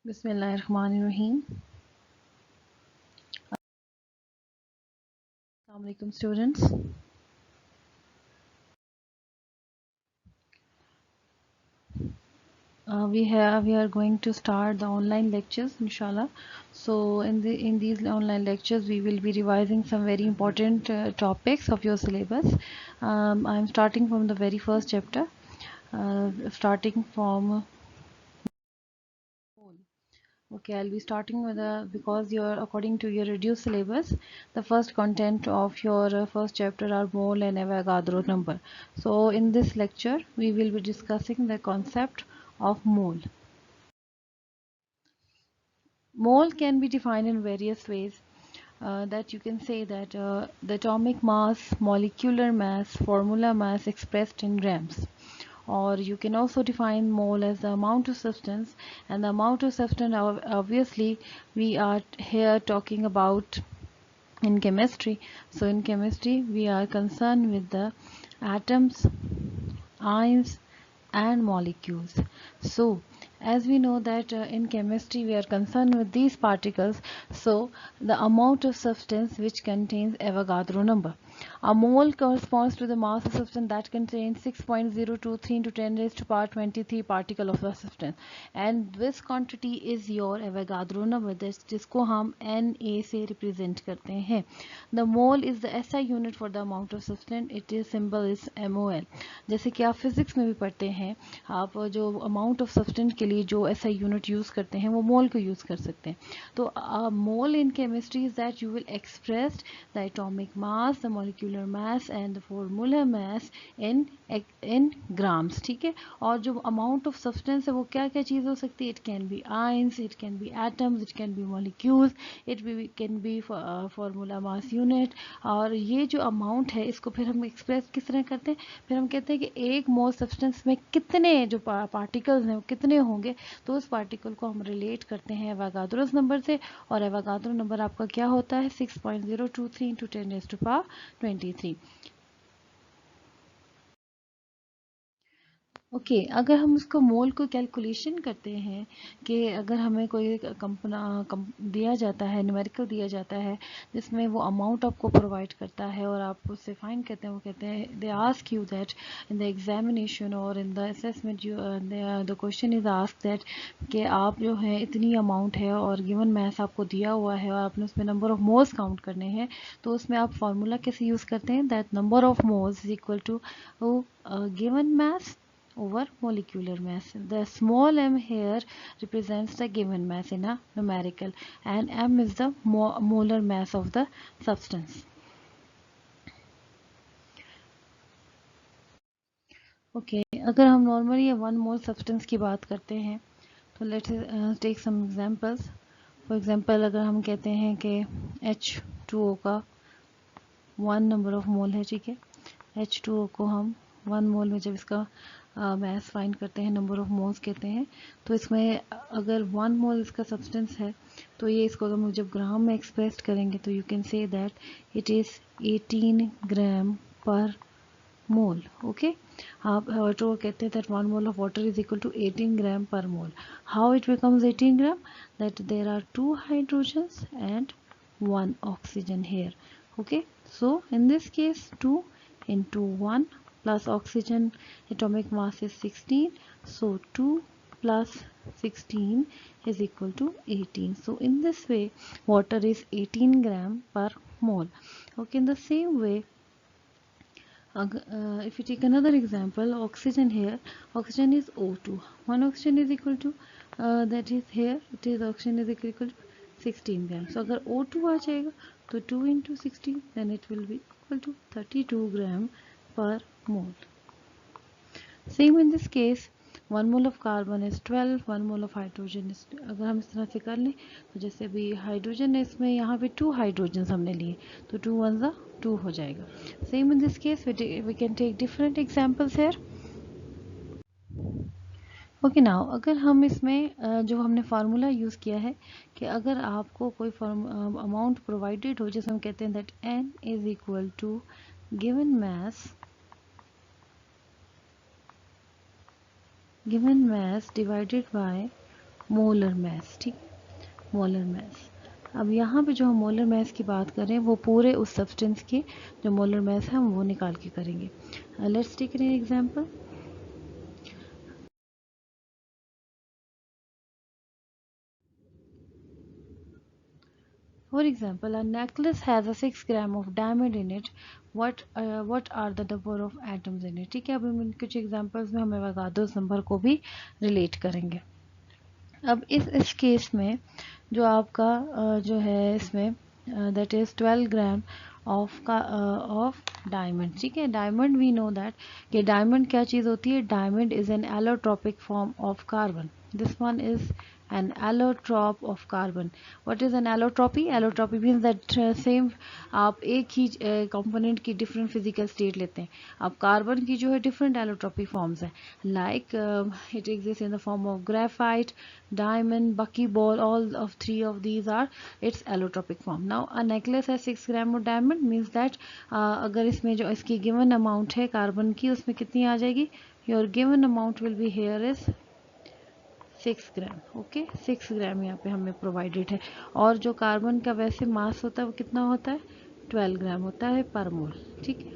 Bismillahirrahmanirrahim. Assalamu alaikum students. We are going to start the online lectures inshallah. So in these online lectures we will be revising some very important topics of your syllabus. I'm starting from the very first chapter, starting from Okay, I'll be starting with because you're according to your reduced syllabus, the first content of your first chapter are mole and Avogadro number. So in this lecture, we will be discussing the concept of mole. Mole can be defined in various ways. That you can say that the atomic mass, molecular mass, formula mass expressed in grams. Or you can also define mole as the amount of substance, and the amount of substance obviously we are here talking about in chemistry. So in chemistry we are concerned with the atoms, ions and molecules. So as we know that in chemistry we are concerned with these particles, so the amount of substance which contains Avogadro number. A mole corresponds to the mass of substance that contains 6.023 into 10 raised to power 23 particle of the substance, and this quantity is your Avogadro number जिसको हम Na से represent करते हैं. The mole is the SI unit for the amount of substance. Its symbol is MOL. जैसे कि आप physics में भी पढ़ते हैं, आप जो अमाउंट ऑफ सब्सटेंस के लिए जो SI यूनिट यूज़ करते हैं वो मोल को यूज़ कर सकते हैं. तो mole in chemistry is that you will express the atomic mass, the molecular mass and the formula mass in grams. ठीक है. और जो अमाउंट ऑफ सब्सटेंस है वो क्या क्या चीज़ हो सकती है. It can be ions, it can be atoms, it can be molecules, it can be formula mass unit. और ये जो अमाउंट है इसको फिर हम एक्सप्रेस किस तरह करते हैं, फिर हम कहते हैं कि एक मोल सब्सटेंस में कितने जो पार्टिकल्स हैं वो कितने होंगे. तो उस पार्टिकल को हम रिलेट करते हैं एवोगाड्रोस नंबर से, और एवोगाड्रो नंबर आपका क्या होता है 6.023 into 10 raised to power 23. Okay अगर हम उसको मोल को कैलकुलेशन करते हैं कि अगर हमें कोई दिया जाता है, न्यूमेरिकल दिया जाता है जिसमें वो अमाउंट आपको प्रोवाइड करता है और आप उससे फाइंड करते हैं, वो कहते हैं they ask you that in the examination और in the assessment the question is ask that कि आप जो है इतनी अमाउंट है और गिवन मैथ आपको दिया हुआ है और आपने उसमें नंबर ऑफ मोल्स काउंट करने हैं. तो उसमें आप फार्मूला कैसे यूज़ करते हैं, that number of moles is equal to given mass over molecular mass. The small m here represents the given mass in a numerical, and m is the molar mass of the substance. Okay, अगर हम normally one mole substance की बात करते हैं तो let's take some examples. For example अगर हम कहते हैं कि H2O का वन नंबर ऑफ मोल है. ठीक है. H2O को हम वन मोल में जब इसका मैस फाइंड करते हैं, नंबर ऑफ मोल्स कहते हैं, तो इसमें अगर वन मोल इसका सब्सटेंस है तो ये इसको अगर हम जब ग्राम में एक्सप्रेस करेंगे तो you can say that it is 18 gram per mole. Okay. आप वाटर कहते हैं that one mole of water is equal to 18 gram per mole. How it becomes 18 gram, that there are two hydrogens and one oxygen here. Okay, so in this case 2 into 1 plus oxygen atomic mass is 16, so 2 plus 16 is equal to 18. So in this way water is 18 gram per mole. Okay, in the same way if you take another example, oxygen here, oxygen is O2. One oxygen is equal to that is here it is oxygen is equal to 16 grams. So अगर O2 आ जाएगा तो 2 into 16 then it will be equal to 32 gram per mole. Same in this case, 1 mole of carbon is 12, 1 mole of hydrogen is, अगर हम इस तरह से कर लें तो जैसे अभी हाइड्रोजन है इसमें यहाँ पे 2 हाइड्रोजन हमने लिए तो 2 1 ज़ा 2 हो जाएगा. Same in this case we can take different examples here. Okay now अगर हम इसमें जो हमने फार्मूला यूज़ किया है कि अगर आपको कोई अमाउंट प्रोवाइडेड हो जिसे हम कहते हैं that n is equal to given mass divided by molar mass, ठीक, मोलर मास। अब यहाँ पे जो हम मोलर मास की बात करें वो पूरे उस सब्सटेंस के जो मोलर मास है हम वो निकाल के करेंगे। Let's take an example. For example, a necklace has a 6 gram of diamond in it. What are the number of atoms in it? ठीक है, अब हम कुछ एग्जांपल्स में हमें एवोगाड्रोस नंबर को भी रिलेट करेंगे। अब इस केस में जो आपका जो है इसमें that is 12 gram of diamond, ठीक है। डायमंड वी नो दैट कि डायमंड क्या चीज़ होती है, diamond is an allotropic form of carbon. This one is an allotrope of carbon. What is an allotropy? Allotropy means that same आप एक ही component की different physical state लेते हैं। अब कार्बन की जो है डिफरेंट एलोट्रोपी फॉर्म्स है, like it exist in the form of graphite, diamond, buckyball, all of three of these are its allotropic form. Now a necklace has 6 gram of diamond means that अगर इसमें जो इसकी given amount है carbon की उसमें कितनी आ जाएगी, your given amount will be here is 6 gram, okay 6 ग्राम यहाँ पे हमें प्रोवाइडेड है। और जो कार्बन का वैसे मास होता है वो कितना होता है, 12 ग्राम होता है पर मोल, ठीक है,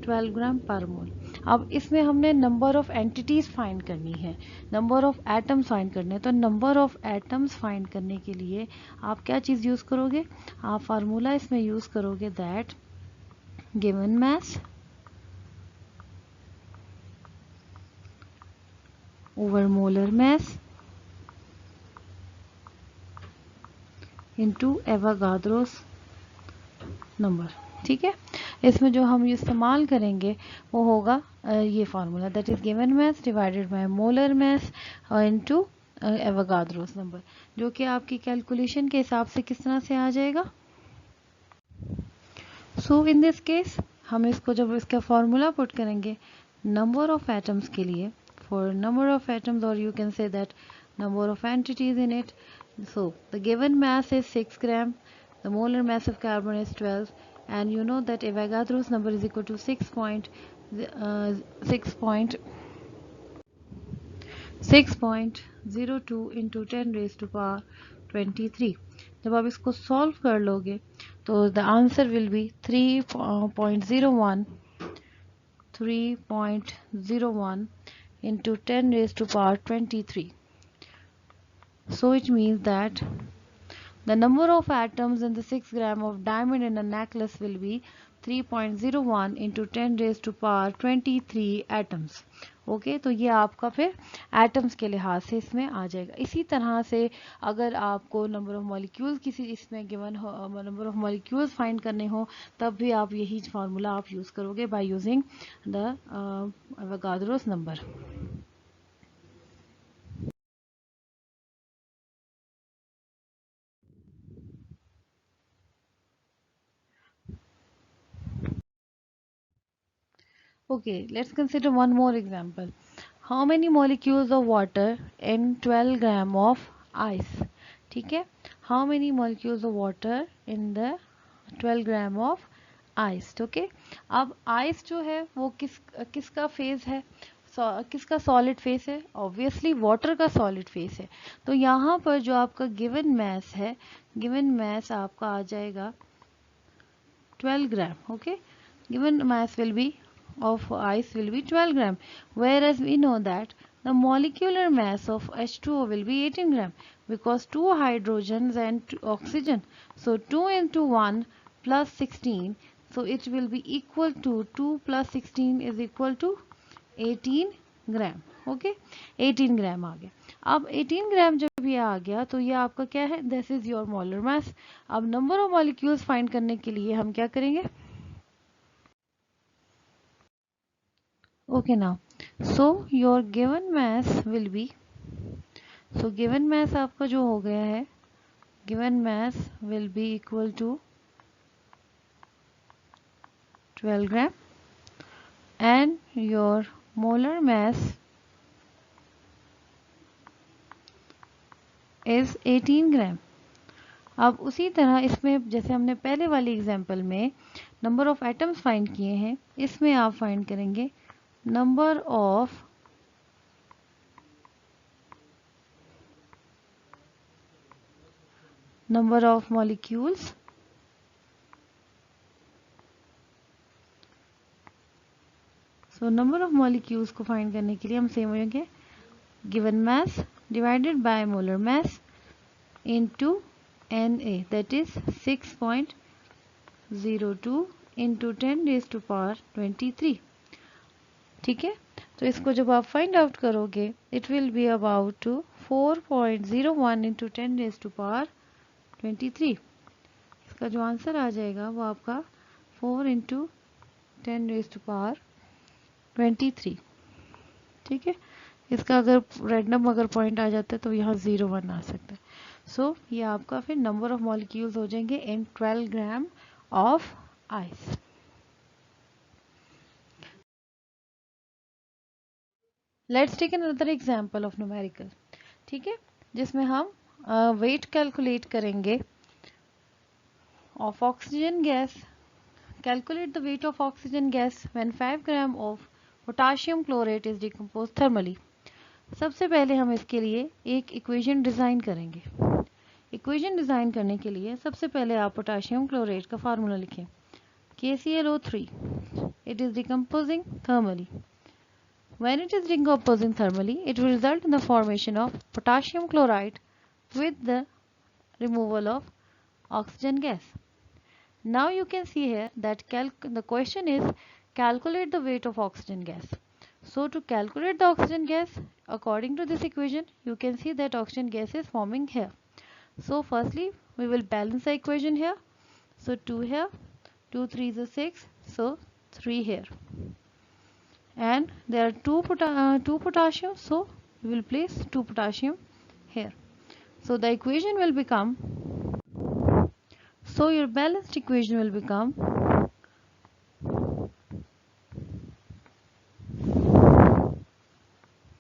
12 ग्राम पर मोल। अब इसमें हमने नंबर ऑफ एंटिटीज फाइंड करनी है, नंबर ऑफ एटम्स फाइंड करने हैं। तो नंबर ऑफ एटम्स फाइंड करने के लिए आप क्या चीज़ यूज़ करोगे, आप फार्मूला इसमें यूज़ करोगे that given mass over molar mass into Avogadro's number, ठीक है। इसमें जो हम इस्तेमाल करेंगे वो होगा ये formula that is given mass divided by molar mass into Avogadro's number, जो कि आपकी कैलकुलेशन के हिसाब से किस तरह से आ जाएगा। सो इन दिस केस हम इसको जब इसका फार्मूला पुट करेंगे नंबर ऑफ एटम्स के लिए, फॉर नंबर ऑफ एटम्स और you can say that number of entities in it. So the given mass is 6 gram, the molar mass of carbon is 12, and you know that Avogadro's number is equal to 6.02 into 10 raised to power 23. जब आप इसको solve कर लोगे तो the answer will be 3.01 into 10 raised to power 23. So it means that the number of atoms in the 6 gram of diamond in a necklace will be 3.01 into 10 raised to power 23 atoms. Okay तो ये आपका फिर atoms के लिहाज से इसमें आ जाएगा। इसी तरह से अगर आपको नंबर ऑफ मॉलिक्यूल्स किसी इसमें गिवन हो, नंबर ऑफ मॉलिक्यूल्स फाइंड करने हो, तब भी आप यही फार्मूला आप यूज़ करोगे by using the Avogadro's number. Okay, let's consider one more example. How many molecules of water in 12 gram of ice? ठीक है, how many molecules of water in the 12 gram of ice? Okay, अब ice जो है वो किसका phase है, किसका solid phase है, ऑब्वियसली वाटर का सॉलिड फेस है। तो यहाँ पर जो आपका गिवन मैस है, गिवन मैस आपका आ जाएगा 12 gram, okay, given mass will be of ice will be 12 gram, whereas we know that the molecular mass of H2O will be 18 gram because 2 hydrogens and 2 oxygen. So 2 into 1 plus 16, so it will be equal to 2 plus 16 is equal to 18 gram. Okay 18 ग्राम आ गया। अब 18 ग्राम जब ये आ गया तो ये आपका क्या है, this is your molar mass. अब नंबर ऑफ मॉलिक्यूल्स फाइंड करने के लिए हम क्या करेंगे, okay now, so your given mass will be, so given mass आपका जो हो गया है, given mass will be equal to 12 gram and your molar mass is 18 ग्राम। अब उसी तरह इसमें जैसे हमने पहले वाली एग्जांपल में नंबर ऑफ एटम्स फाइंड किए हैं, इसमें आप फाइंड करेंगे number of number of molecules so number of molecules को फाइंड करने के लिए हम सेम होंगे given mass divided by molar mass into Na, that is 6.02 into 10 raised to power 23. ठीक है, तो इसको जब आप फाइंड आउट करोगे it will be about two 4.01 into 10 raised to power 23. इसका जो आंसर आ जाएगा वो आपका 4 into 10 raised to power 23. ठीक है, इसका अगर रैंडम अगर पॉइंट आ जाता है तो यहाँ 0 1 आ सकता है. सो ये आपका फिर नंबर ऑफ मॉलिक्यूल्स हो जाएंगे in 12 gram of ice. Let's take another example of numerical. ठीक है, जिसमें हम वेट कैलकुलेट करेंगे of oxygen gas. Calculate the weight of oxygen gas when 5 gram of potassium chlorate is decomposed thermally. सबसे पहले हम इसके लिए एक इक्वेशन डिज़ाइन करेंगे. इक्वेशन डिज़ाइन करने के लिए सबसे पहले आप पोटाशियम क्लोरेट का फार्मूला लिखें. KClO3, it is decomposing thermally. When it is decomposing thermally, it will result in the formation of potassium chloride with the removal of oxygen gas. Now you can see here that the question is calculate the weight of oxygen gas. So to calculate the oxygen gas, according to this equation, you can see that oxygen gas is forming here. So firstly, we will balance the equation here. So 2 here, 2 3 is 6, so 3 here. And there are two potassium, so we will place 2 potassium here. So the equation will become, so your balanced equation will become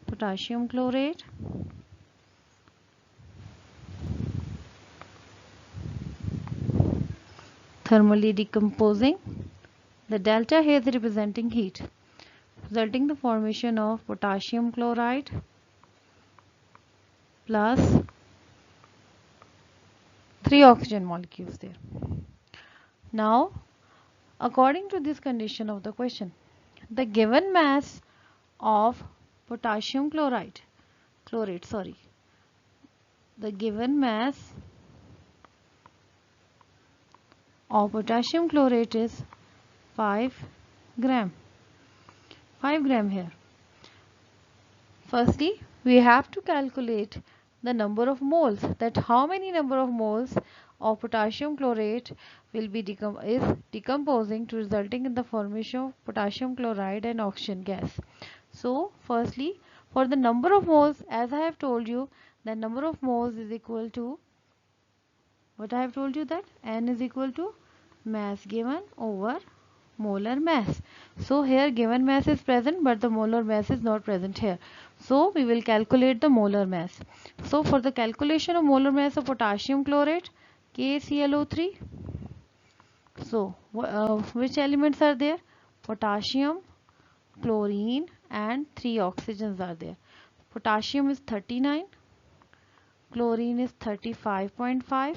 potassium chlorate thermally decomposing. The delta here is representing heat, resulting in the formation of potassium chloride plus 3 oxygen molecules there. Now, according to this condition of the question, the given mass of potassium chlorate, the given mass of potassium chlorate is 5 gram. 5 gram here. Firstly, we have to calculate the number of moles, that how many number of moles of potassium chlorate will be decomposing to resulting in the formation of potassium chloride and oxygen gas. So firstly, for the number of moles, as I have told you, the number of moles is equal to what I have told you, that N is equal to mass given over molar mass. So here given mass is present but the molar mass is not present here. So we will calculate the molar mass. So for the calculation of molar mass of potassium chlorate, KClO3, so which elements are there? Potassium, chlorine and 3 oxygens are there. Potassium is 39, chlorine is 35.5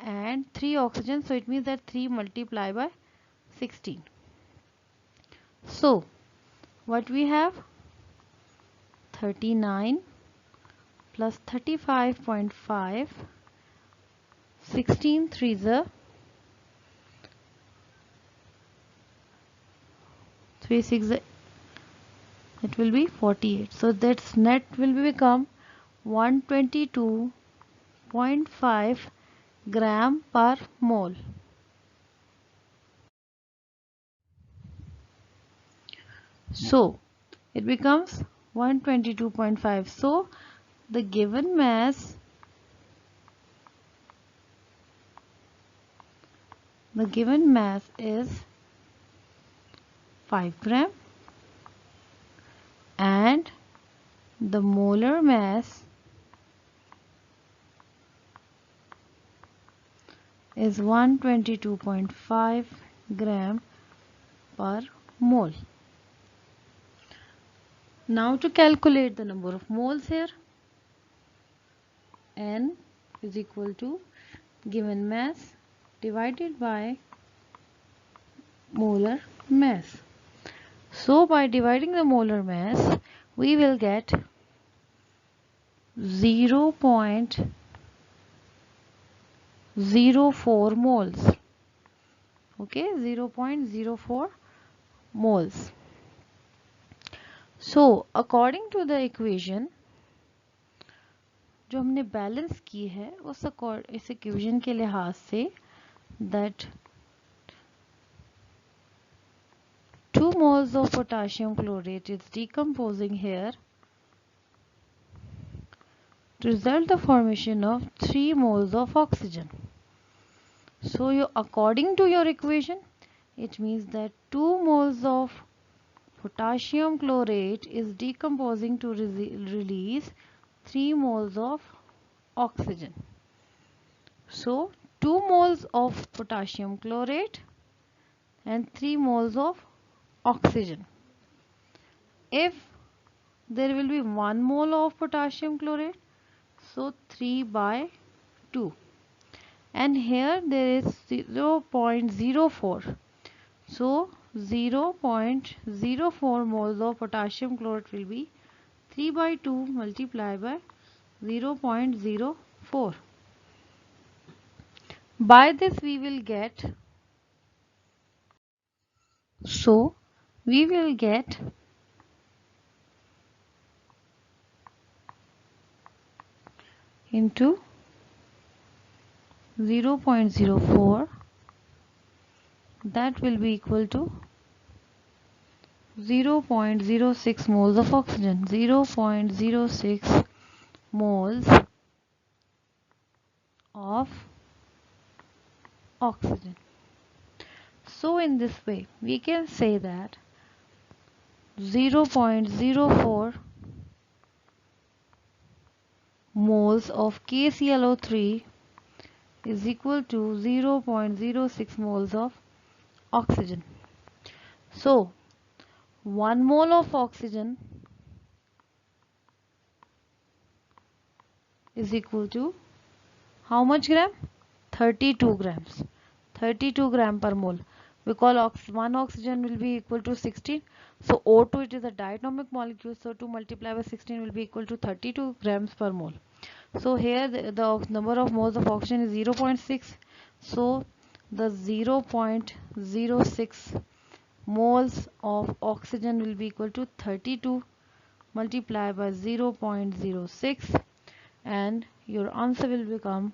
and 3 oxygen, so it means that 3 multiplied by 16. So what we have, 39 plus 35.5, 16 3s are 3 6, it will be 48. So that's net will become 122.5 gram per mole. So it becomes 122.5. So the given mass is 5 gram and the molar mass is 122.5 gram per mole. Now to calculate the number of moles here, N is equal to given mass divided by molar mass. So by dividing the molar mass, we will get 0.04 moles. Okay, 0.04 moles. So according to the equation जो हमने balance की है इस equation के लिहाज से that 2 moles of potassium chlorate is decomposing here to result the formation of 3 moles of oxygen. So according to your equation, it means that 2 moles of potassium chlorate is decomposing to release 3 moles of oxygen. So 2 moles of potassium chlorate and 3 moles of oxygen. If there will be 1 mole of potassium chlorate, so 3 by 2. And here there is 0.04. So 0.04 moles of potassium chlorate will be 3 by 2 multiplied by 0.04. By this we will get, into 0.04, that will be equal to 0.06 moles of oxygen. 0.06 moles of oxygen. So in this way we can say that 0.04 moles of KClO3 is equal to 0.06 moles of oxygen. So 1 mole of oxygen is equal to how much gram? 32 grams. 32 gram per mole, because 1 oxygen will be equal to 16. So O2, it is a diatomic molecule, so 2 multiplied by 16 will be equal to 32 grams per mole. So here the number of moles of oxygen is 0.6. So the 0.06 moles of oxygen will be equal to 32 multiplied by 0.06, and your answer will become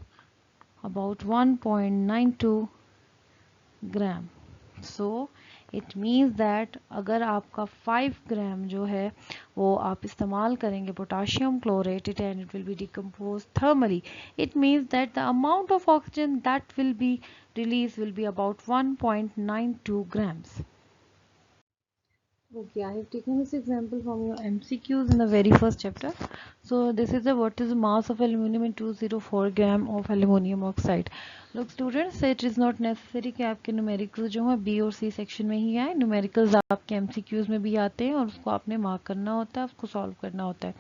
about 1.92 gram. So it means that अगर आपका 5 ग्राम जो है वो आप इस्तेमाल करेंगे potassium chlorate and it will be decomposed thermally, it means that the amount of oxygen that will be released will be about 1.92 grams. Okay, I have taken this example from your MCQs in the very first chapter. So this is what is the mass of aluminum in 204 gram of aluminum oxide. Look students, it is not necessary कि आपके numericals जो है B और C section में ही आए. Numericals आपके MCQs में भी आते हैं और उसको आपने मार्क करना होता है, उसको सॉल्व करना होता है.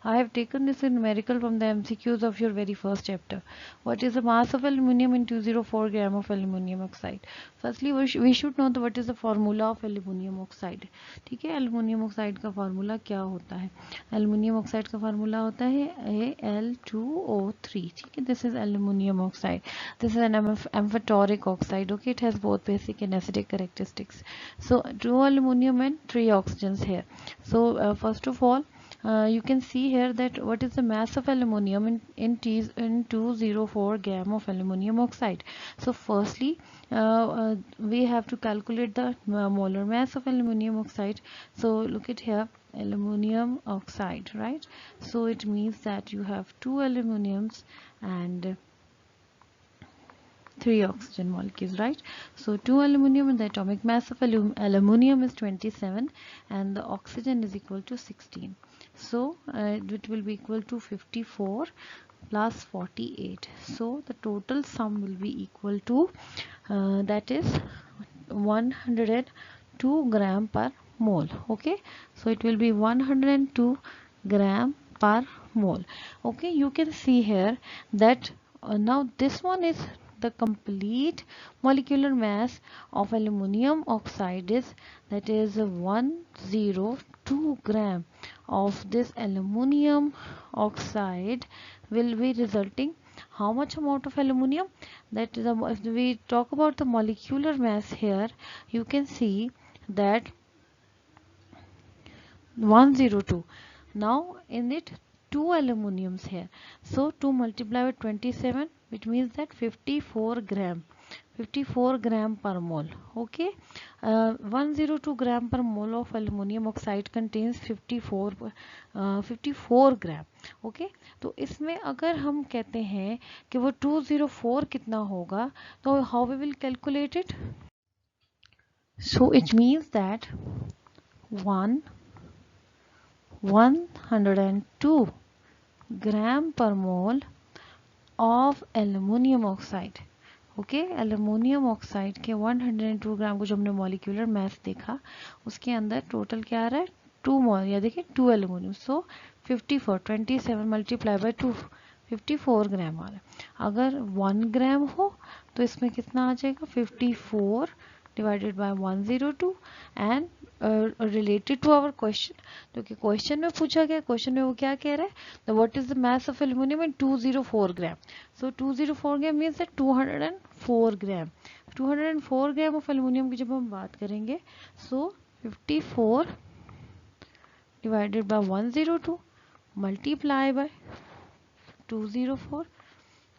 I have taken this numerical from the MCQs of your very first chapter. What is the mass of aluminum in 204 gram of aluminum oxide? Firstly we should know what is the formula of aluminum oxide. ठीक है, aluminium oxide का formula क्या होता है? Aluminium oxide का formula होता है Al2O3. ठीक है, this is aluminium oxide. This is an amphoteric oxide. Okay, it has both basic and acidic characteristics. So 2 aluminum and 3 oxygens here. So first of all, you can see here that what is the mass of aluminum in 204 gram of aluminum oxide. So firstly we have to calculate the molar mass of aluminum oxide. So look at here, aluminum oxide, right? So it means that you have 2 aluminums and 3 oxygen molecules, right? So 2 aluminum and the atomic mass of aluminum is 27 and the oxygen is equal to 16. So it will be equal to 54 plus 48. So the total sum will be equal to that is 102 gram per mole. Okay, so it will be 102 gram per mole. Okay, you can see here that Now this one is the complete molecular mass of aluminum oxide is, that is 102 gram of this aluminum oxide will be resulting how much amount of aluminum. That is if we talk about the molecular mass here, you can see that 102. Now in it two aluminums here, so 2 multiplied with 27, which means that 54 gram, 54 gram per mole. Okay, 102 gram per mole of aluminum oxide contains 54 gram. Okay, तो इसमें अगर हम कहते हैं कि वो 204 कितना होगा, तो how we will calculate it. So it means that 102 gram per mole of aluminum oxide. Okay, aluminium oxide के 102 ग्राम को जो हमने मॉलिक्यूलर मास देखा, उसके अंदर टोटल क्या आ रहा है, 2 मोल, या देखिए 2 एल्यूमिनियम, सो 54, 27 मल्टीप्लाई बाय 2, 54 ग्राम आ रहा है. अगर 1 ग्राम हो तो इसमें कितना आ जाएगा, 54 divided by 102 and related to our question, जो कि क्वेश्चन में पूछा गया, क्वेश्चन में वो क्या कह रहा है, the what is the mass of aluminum in 204 gram. So 204 gram means that 204 gram. 204 gram of aluminum की जब हम बात करेंगे, so 54 divided by 102 multiply by 204.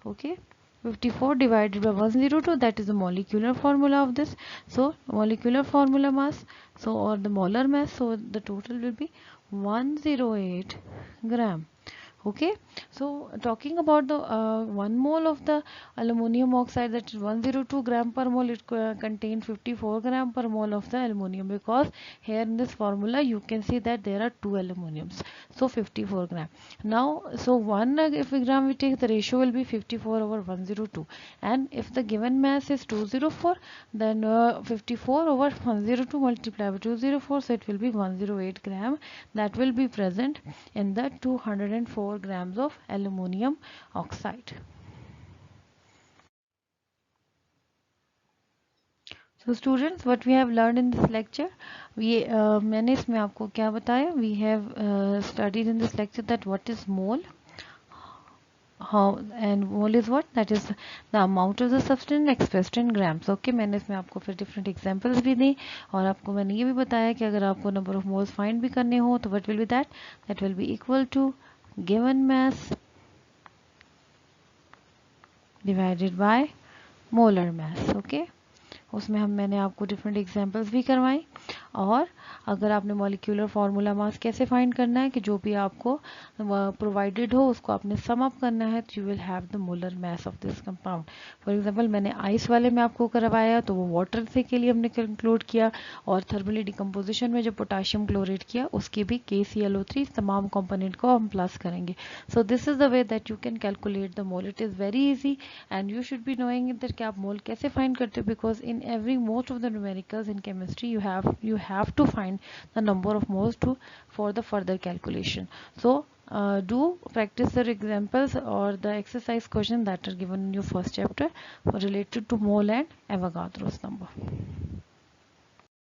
Okay, 54 divided by 102, that is the molecular formula of this. So molecular formula mass, so or the molar mass, so the total will be 108 gram. Okay, so talking about the 1 mole of the aluminum oxide, that is 102 gram per mole, it contains 54 gram per mole of the aluminum, because here in this formula you can see that there are two aluminums, so 54 gram. Now so 1 if gram we take, the ratio will be 54 over 102, and if the given mass is 204, then 54 over 102 multiplied by 204, so it will be 108 gram that will be present in the 204 grams of aluminum oxide. So students, what we have learned in this lecture, मैंने इसमें आपको क्या बताया, we have studied in this lecture that what is mole, how, and mole is what, that is the amount of the substance expressed in grams. Okay, मैंने इसमें आपको फिर different examples भी दी, और आपको मैंने ये भी बताया कि अगर आपको number of moles find भी करने हो तो what will be that, that will be equal to given mass divided by molar mass. Okay, उसमें मैंने आपको डिफरेंट एग्जांपल्स भी करवाई, और अगर आपने मॉलिक्यूलर फार्मूला मास कैसे फाइंड करना है, कि जो भी आपको प्रोवाइडेड हो उसको आपने सम अप करना है, तो you will have the molar mass of this compound. For example मैंने आइस वाले में आपको करवाया, तो वो वाटर से के लिए हमने कंक्लूड किया, और थर्मली डिकम्पोजिशन में जो पोटाशियम क्लोरेट किया उसके भी KClO3 तमाम कंपोनेंट को हम प्लस करेंगे. So this is the way that you can calculate the mole. It is very easy and you should be knowing that कि आप मोल कैसे फाइंड करते हो, because in every most of the numericals in chemistry you have to find the number of moles to for the further calculation. So do practice the examples or the exercise question that are given in your first chapter related to mole and Avogadro's number.